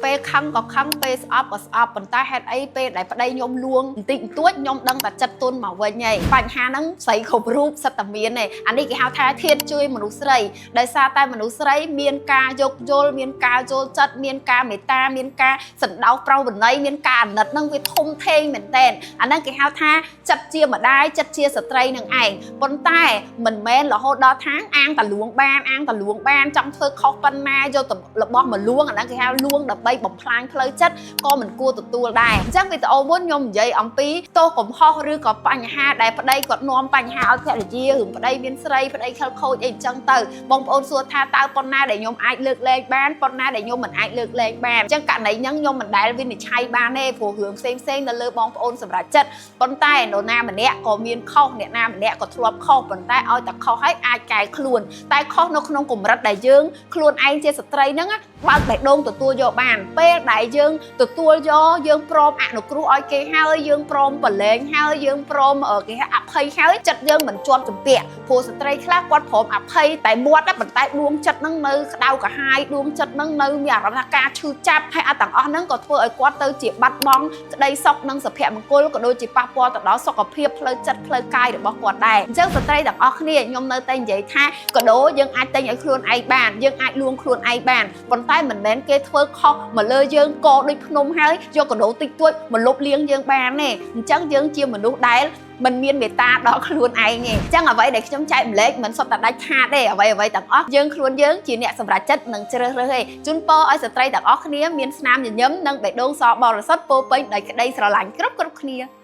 ពេលខឹងក៏ខឹងពេលស្អប់ក៏ស្អប់ប៉ុន្តែហេតុអីពេលដែលប្តីខ្ញុំលួងបន្តិចបន្តួចខ្ញុំដឹងតែចិត្តទុនមកវិញហើយបញ្ហាហ្នឹងស្រីគ្រប់រូបសិតតែមានទេអានេះគេហៅថាធាតុជួយមនុស្សស្រីដោយសារតែមនុស្សស្រីមានការយោគយល់មានការយល់ចិត្តមានការមេត្តាមានការសណ្ដោសប្រោសវិន័យមានការអាណិតហ្នឹងវាធំធេងមែនតើអាហ្នឹងគេហៅថាចិត្តជាម្ដាយចិត្តជាស្ត្រីនឹងឯងប៉ុន្តែមិនមែនរហូតដល់ថាអាងតលួងបានចង់ធ្វើខុសប៉ុណ្ណាយករបស់មកលួងអាហ្នឹងគេហៅលួងដើម្បីបំផ្លាញផ្លូវចិត្តក៏មិនគួរទទួលដែរអញ្ចឹងវីដេអូមុនខ្ញុំនិយាយអំពីទោសកំហុសឬក៏បញ្ហាដែលប្តីគាត់នាំបញ្ហាឲ្យភរិយាឬប្តីមានស្រីប្តីខិលខូចអីអញ្ចឹងទៅបងប្អូនសួរថាតើប៉ុណ្ណាដែលខ្ញុំអាចលើកលែងបានប៉ុណ្ណាដែលខ្ញុំមិនអាចលើកលែងបានអញ្ចឹងករណីហ្នឹងខ្ញុំមិនដែលវិនិច្ឆ័យបានទេព្រោះរឿងផ្សេងនៅលើបងប្អូនសម្រាប់ចិត្តប៉ុន្តែនរណាម្នាក់ក៏មានខុសអ្នកណាម្នាក់ក៏ធ្លាប់ខុសប៉ុន្តែឲ្យតែខុសហើយអាចកែខ្លួនតែខុសនៅក្នុងកម្រិតដែលយើងខ្លួនឯងជាស្ត្រីហ្នឹងបើកបេះដូងទទួលយកបានពេលដែលយើងទទួលយកយើងព្រមអនុគ្រោះឲ្យគេហើយយើងព្រមប្រឡែងហើយយើងព្រមគេហៅអភ័យហើយចិត្តយើងមិនជាប់ជំពាក់ព្រោះស្ត្រីខ្លះគាត់ព្រមអភ័យតែមាត់ប៉ុន្តែដួងចិត្តហ្នឹងនៅក្តៅក្រហាយដួងចិត្តហ្នឹងនៅមានអារម្មណ៍ថាការឈឺចាប់ហើយអត់ទាំងអស់ហ្នឹងក៏ធ្វើឲ្យគាត់ទៅជាបាត់បង់ក្តីសុខនិងសុភមង្គលក៏ដូចជាប៉ះពាល់ទៅដល់សុខភាពផ្លូវចិត្តផ្លូវកាយរបស់គាត់ដែរអញ្ចឹងស្ត្រីទាំងអស់គ្នាខ្ញុំនៅតែនិយាយថាកដោយើងអាចទិញឲ្យខ្លួនឯងបានយើងអាចលួងខ្លួនឯងបានប៉ុន្តែមិនមែនគេធ្វើខុសមកលើយើងកដូចភ្នំហើយយកកដោតិចតួចមកលុបលាងយើងបានទេអញ្ចឹងយើងជាមនុស្សដែលមិនមានមេត្តាដល់ខ្លួនឯងទេអញ្ចឹងអ្វីដែលខ្ញុំចែកម្លែកមិនសុទ្ធតែដាច់ខាតទេអ្វីទាំងអស់យើងខ្លួនយើងជាអ្នកសម្រេចចិត្តនិងជ្រើសរើសទេជូនពរឲ្យស្ត្រីទាំងអស់គ្នាមានស្នាមញញឹមនិងបេះដូងសបរិសុទ្ធពោពេញដោយក្តីស្រឡាញ់គ្រប់គ្នា